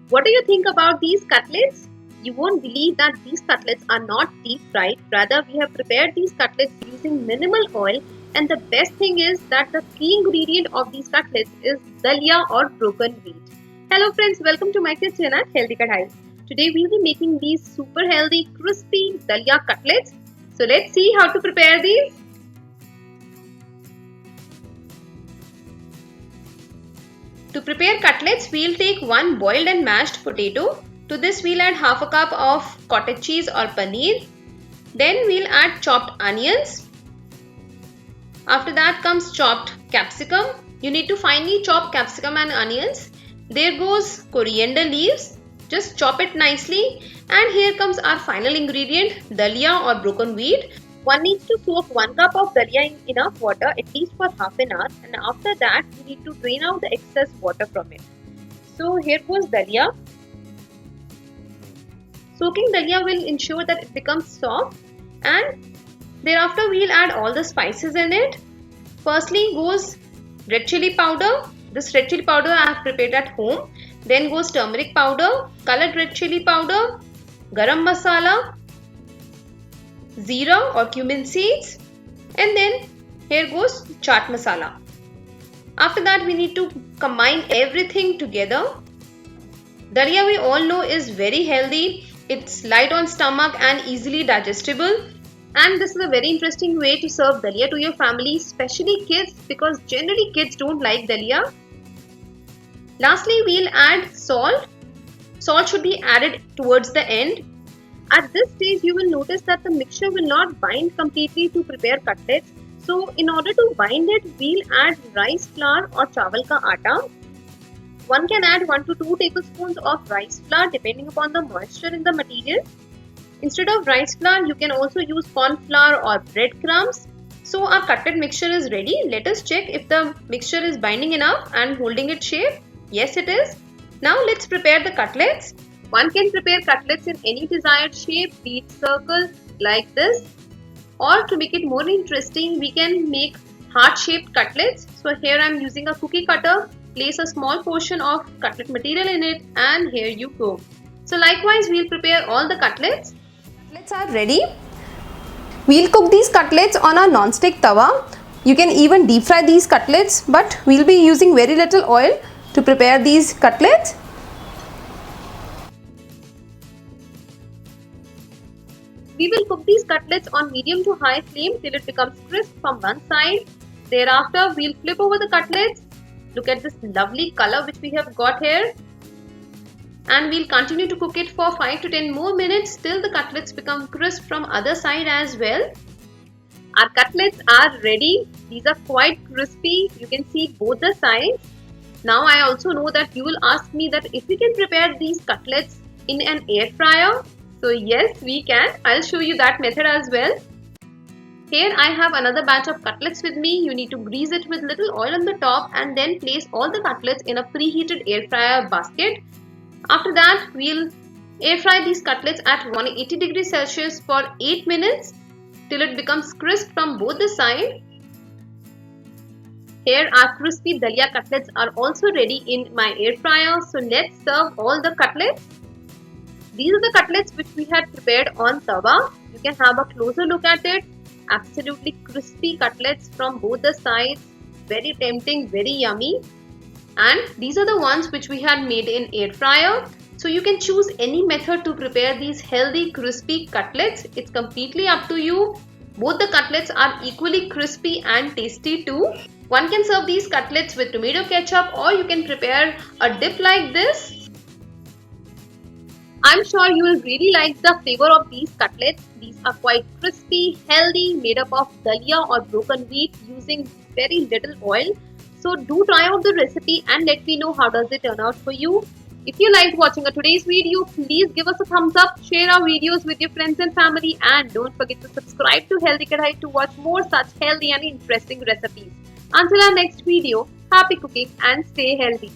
What do you think about these cutlets? You won't believe that these cutlets are not deep fried. Rather, we have prepared these cutlets using minimal oil, and the best thing is that the key ingredient of these cutlets is dalia or broken wheat. Hello friends, welcome to my kitchen at Healthy Kadai. Today we'll be making these super healthy crispy dalia cutlets. So let's see how to prepare these. To prepare cutlets, we'll take one boiled and mashed potato. To this we'll add half a cup of cottage cheese or paneer. Then we'll add chopped onions. After that comes chopped capsicum. You need to finely chop capsicum and onions. There goes coriander leaves. Just chop it nicely. And here comes our final ingredient, dalia or broken wheat. One needs to soak 1 cup of dalia in enough water at least for half an hour, and after that you need to drain out the excess water from it. So here goes dalia. Soaking dalia will ensure that it becomes soft, and thereafter we'll add all the spices in it. Firstly goes red chili powder. This red chili powder I have prepared at home. Then goes turmeric powder, colored red chili powder, garam masala, Zeera or cumin seeds, and then here goes chaat masala. After that we need to combine everything together. Dalia we all know is very healthy. It's light on stomach and easily digestible. And this is a very interesting way to serve dalia to your family, especially kids, because generally kids don't like dalia. Lastly, we'll add salt. Salt should be added towards the end. At this stage, you will notice that the mixture will not bind completely to prepare cutlets. So, in order to bind it, we'll add rice flour or chawal ka atta. One can add 1 to 2 tablespoons of rice flour depending upon the moisture in the material. Instead of rice flour, you can also use corn flour or breadcrumbs. So, our cutlet mixture is ready. Let us check if the mixture is binding enough and holding its shape. Yes, it is. Now, let's prepare the cutlets. One can prepare cutlets in any desired shape, be it circle like this, or to make it more interesting, we can make heart-shaped cutlets. So here I am using a cookie cutter. Place a small portion of cutlet material in it, and here you go. So likewise, we'll prepare all the cutlets. Cutlets are ready. We'll cook these cutlets on a non-stick tawa. You can even deep fry these cutlets, but we'll be using very little oil to prepare these cutlets. We will cook these cutlets on medium to high flame till it becomes crisp from one side. Thereafter, we'll flip over the cutlets. Look at this lovely color which we have got here. And we'll continue to cook it for 5 to 10 more minutes till the cutlets become crisp from other side as well. Our cutlets are ready. These are quite crispy. You can see both the sides. Now I also know that you will ask me that if we can prepare these cutlets in an air fryer. So yes, we can. I'll show you that method as well. Here I have another batch of cutlets with me. You need to grease it with little oil on the top and then place all the cutlets in a preheated air fryer basket. After that, we'll air fry these cutlets at 180 degrees Celsius for 8 minutes till it becomes crisp from both the sides. Here our crispy dalia cutlets are also ready in my air fryer. So let's serve all the cutlets. These are the cutlets which we had prepared on tawa. You can have a closer look at it. Absolutely crispy cutlets from both the sides. Very tempting, very yummy. And these are the ones which we had made in air fryer. So you can choose any method to prepare these healthy crispy cutlets. It's completely up to you. Both the cutlets are equally crispy and tasty too. One can serve these cutlets with tomato ketchup, or you can prepare a dip like this. I'm sure you will really like the flavor of these cutlets. These are quite crispy, healthy, made up of dalia or broken wheat using very little oil. So do try out the recipe and let me know how does it turn out for you. If you liked watching today's video, please give us a thumbs up, share our videos with your friends and family, and don't forget to subscribe to Healthy Kadai to watch more such healthy and interesting recipes. Until our next video, happy cooking and stay healthy.